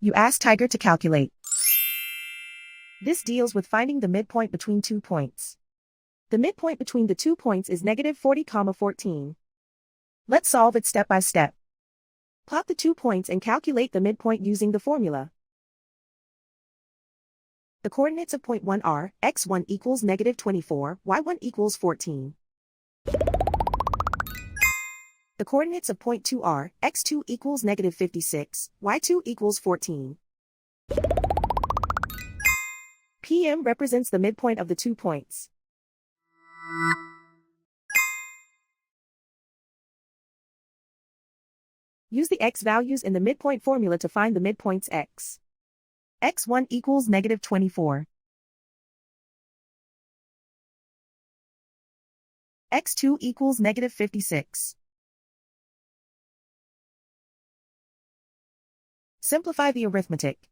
You ask Tiger to calculate. This deals with finding the midpoint between 2 points. The midpoint between the 2 points is negative 40, 14. Let's solve it step by step. Plot the 2 points and calculate the midpoint using the formula. The coordinates of point 1 are, x1 equals negative 24, y1 equals 14. The coordinates of point 2 are, x2 equals negative 56, y2 equals 14. PM represents the midpoint of the 2 points. Use the x values in the midpoint formula to find the midpoints x. x1 equals negative 24. x2 equals negative 56. Simplify the arithmetic.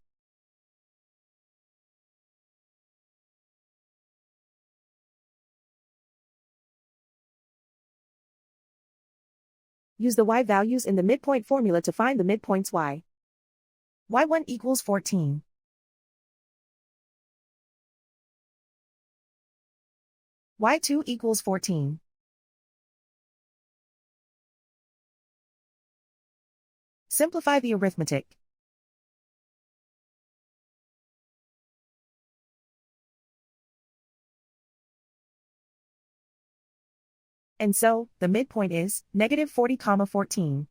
Use the y values in the midpoint formula to find the midpoints y. y1 equals 14. y2 equals 14. Simplify the arithmetic. And so, the midpoint is negative 40, 14.